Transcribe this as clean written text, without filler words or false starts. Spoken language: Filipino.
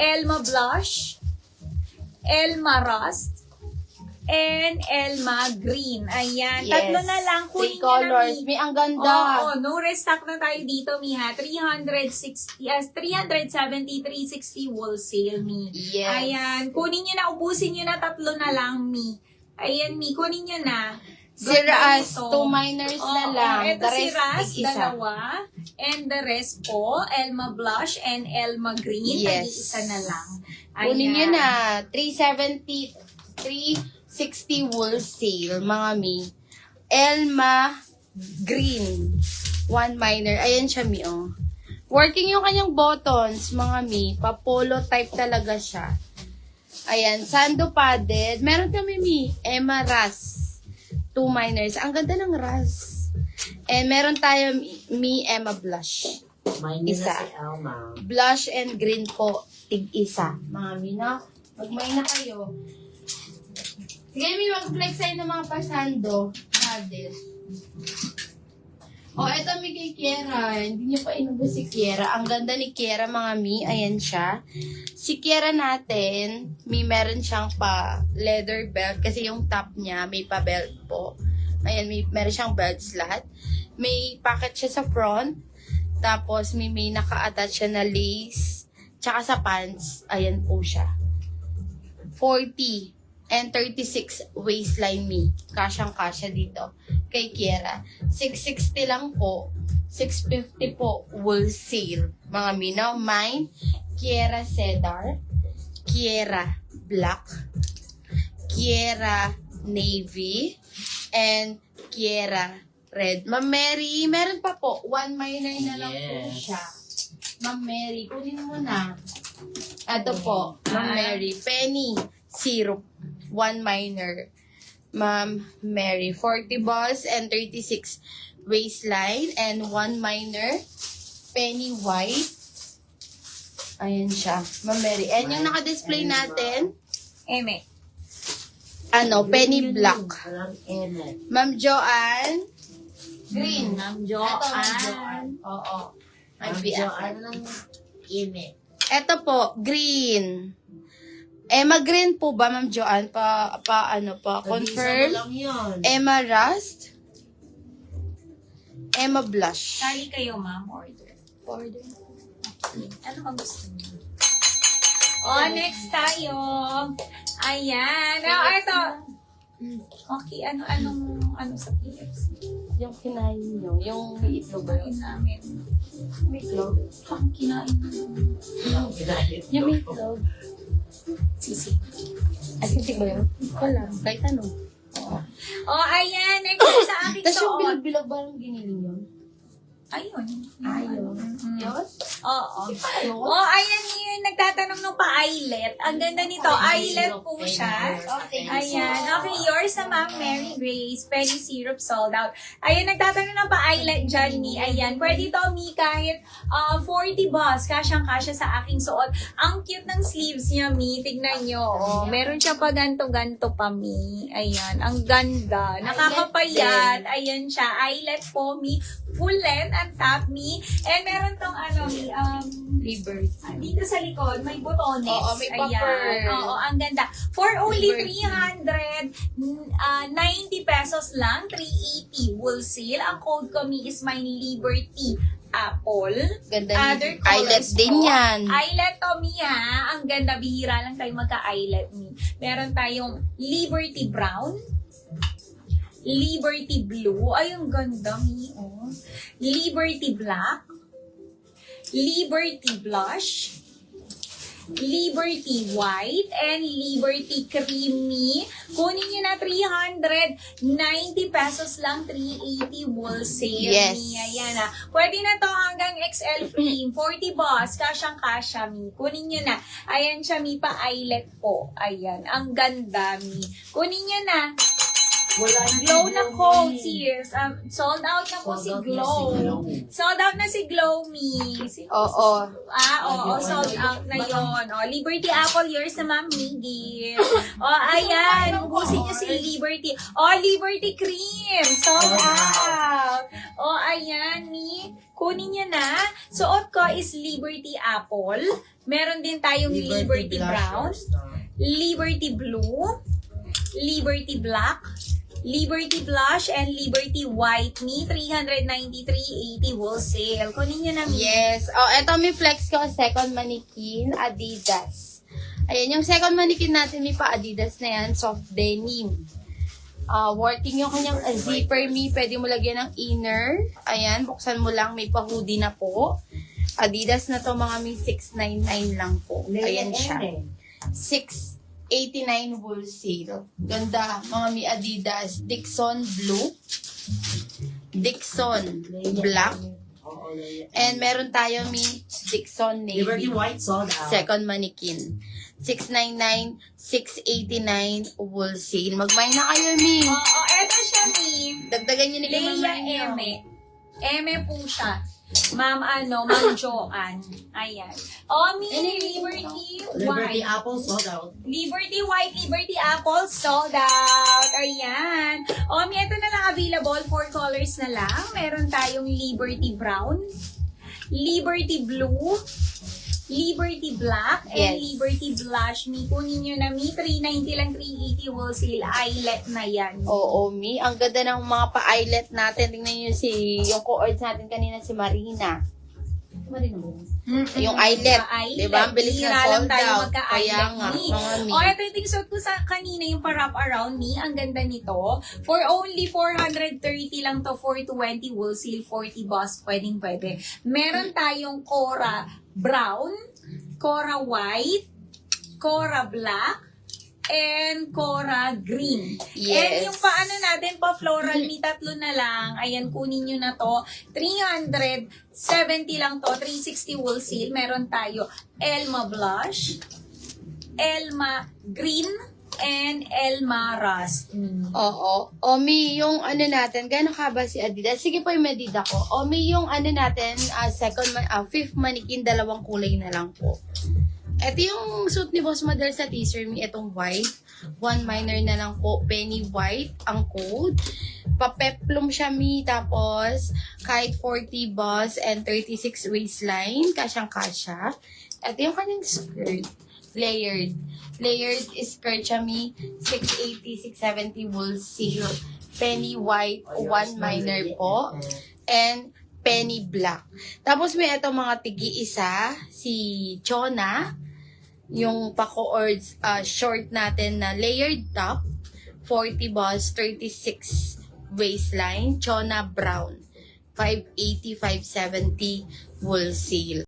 Elma Blush, Elma Rust, and Elma Green. Ayan. Yes. Tatlo na lang. 3 Kunin nyo na, colors. Mi. May ang ganda. Oo, no restock na tayo dito, Mi, ha? 360, 370, 360 wholesale, Mi. Yes. Ayan. Kunin nyo na, ubusin nyo na, tatlo na lang, Mi. Ayan, Mi. Kunin nyo na. Si Ras, 2 minors na lang. Ito The si rest, Ras, tig-isa. dalawa. And the rest po, Elma Blush and Elma Green. Yes. Tag-isa na lang. Kunin nyo na. 370, 360 wholesale, mga Mi. Elma Green. 1 minor. Ayan siya, Mi, oh. Working yung kanyang buttons, mga Mi. Pa-polo type talaga siya. Ayan, sando padded. Meron kami, Mi. Emma Ras. 2 minors. Ang ganda ng Ras. And meron tayo, Mi, Emma Blush. Isa. Si Elma. Blush and green po, tig-isa. Mga Mi, no? Magmay na kayo. Sige, Mi, mag-flex tayo ng mga pasando. Padded. Oh, eto Mi kay Kiera. Hindi niyo pa inubos si Kiera. Ang ganda ni Kiera, mga Mi. Ayan siya. Si Kiera natin, Mi, meron siyang pa leather belt kasi yung top niya may pa belt po. Ayan, meron siyang belt slot. May pocket siya sa front. Tapos may naka-attach siya na lace. Tsaka sa pants, ayan po siya. 40 and 36 waistline, Mi. Kasyang-kasya dito kay Kiera. 660 lang po. 650 po wholesale. Mga Mi, no? Mine, Kiera Cedar, Kiera Black, Kiera Navy, and Kiera Red. Ma'am Mary, meron pa po. 1 minor na lang po Yes. siya. Ma'am Mary, kunin mo na. Ito po, Ma'am Mary. Penny, syrup. 1 minor. Ma'am Mary. 40 balls and 36 waistline and 1 minor. Penny white. Ayan siya. Ma'am Mary. And yung naka-display natin, Eme. Penny black. Walang Eme. Ma'am Joanne, green. Ma'am Ito, Ma'am Joanne. Joanne. Oo. May Ma'am BFF. Joanne ng Eme. Ito po, green. Emma Green po ba, Ma'am Joanne? Confirm. lang yun. Emma Rust. Emma Blush. Kali kayo, ma'am. Order. Order. Ano ka gusto niyo? Oh, next tayo. Ayan. Ito. Okay, ano sa PFC? Yung kinain nyo. Yung may itlog ba yun? Kinain namin. May itlog? Ang kinain namin. Yung may itlog. Sisi. Asisig ba yun? Wala. Kahit ano. Oh, ayan. Next sa aking Tapos yung suot. bilog-bilog ba yung giniling yun? Ayun. Ayun. Yun? Oo. Ayun? Oh, ayan yun. Nagtatanong ng pa-eyelet. Ang ganda nito. Eyelet po siya. Ayan. Okay, yours na Ma'am Mary Grace. Penny syrup sold out. Ayan, nagtatanong ng pa-eyelet dyan, Mi. Ayan. Pwede to, Mi, kahit 40 bucks. Kasyang-kasya sa aking suot. Ang cute ng sleeves niya, Mi. Tignan nyo. Oh, meron siya pa ganto-ganto pa, Mi. Ayan. Ang ganda. Nakakapayat. Ayan siya. Eyelet po, Mi. Full length ang top, Mi. And meron tong Mi, Liberty. dito sa likod, may botones. Oo, may Ayan. popper. Oo, ang ganda. For only Liberty. 390 pesos lang, 380 wholesale. Ang code ko, Mi, is my Liberty Apple. Ganda Other ni eyelet colors din po. yan. Eyelet to, Mi, ha? Ang ganda. Bihira lang tayo magka-eyelet, Mi. Meron tayong Liberty Brown, Liberty Blue. Ay, ang ganda, Mi. Oh. Liberty Black, Liberty Blush, Liberty White, and Liberty Creamy. Kunin nyo na 390 pesos lang, 380 wholesale. Yes. Mi. Ayan na. Pwede na to hanggang XL free. 40 boss. Kasyang-kasya, Mi. Kunin nyo na. Ayan siya, Mi. Pa-eyelet po. Ayan. Ang ganda, Mi. Kunin nyo na. Wala na Glow si na Glow coat, Me. sis. Sold out na po Sold si out na si Glow. Glow. Sold out na si Glow Me. Oo. Oo, sold out na yon. Liberty Apple, yours na Ma'am Miggy. Ayan, ubusin niyo si Liberty. Liberty Cream, sold out. Ayan, kunin niyo na. Suot ko is Liberty Apple. Meron din tayong Liberty Brown, blushers na. Liberty Blue, Liberty Black, Liberty Blush, and Liberty White. 393.80 wholesale. Kunin nyo na, Mi. Yes. Eto may flex ko, second mannequin, Adidas. Ayan, yung second mannequin natin, may pa Adidas na yan, soft denim. Working yung kanyang zipper, Mi. Pwede mo lagyan ng inner. Ayan, buksan mo lang, may pa hoodie na po. Adidas na to, mga Mi, 699 lang po. Ayan siya. 689 wholesale. Ganda, mga Mi Adidas. Dixon Blue. Dixon Black. Oo, Leia. And meron tayo Mi Dixon Liberty Navy. White sold out. Second mannequin. 699, 689 wholesale. Mag-buy na kayo, Mi. Eto siya, Mi. Dagdagan nyo nila yung Leia Eme. Eme po siya. Ma'am Joanne. Ayan. Mi, Liberty Liberty White. Apple sold out. Liberty White, Liberty Apple, sold out. Ayan. Mi, ito na lang available. 4 colors na lang. Meron tayong Liberty Brown, Liberty Blue, Liberty Black, and Yes. Liberty Blush. Mi, kunin nyo na, Mi. 390 lang, 380 wholesale. Eyelet na yan. Oo, Mi. Ang ganda ng mga pa-eyelet natin. Tingnan nyo yung co-ords natin kanina, si Marina. Marina ba? Yung eyelet. Diba? Ang bilis na sold out. Kaya nga, mga Mi. Ito yung suot ko sa kanina, yung pa-wrap around me. Ang ganda nito. For only 430 lang to, 420 wholesale, 40 boss. Pwede. Meron tayong Cora Brown, Cora White, Cora Black, and Cora Green. Yes. And yung paano natin, pa-floral, may tatlo na lang. Ayan, kunin nyo na to. 370 lang to, 360 wholesale. Meron tayo Elma Blush, Elma Green, and Elma Rust. Oo. Omi, yung ano natin, gano'n ka ba si Adidas? Sige po yung medida ko. Omi, yung ano natin, fifth mannequin, 2 kulay na lang po. Ito yung suit ni Boss Madel sa teaser me, itong white. 1 minor na lang po, penny white ang code. Papeplum siya Mi, tapos kahit 40 boss and 36 waistline, kasyang-kasya. Ito yung kanyang skirt. Layered skirt siya Mi, 680, 670 wholesale. Penny white, 1 minor po. And penny black. Tapos may ito mga tigi-isa, si Chona, yung pa-co-ords short natin na layered top, 40 boss, 36 waistline, Chona brown, 580, 570 wholesale.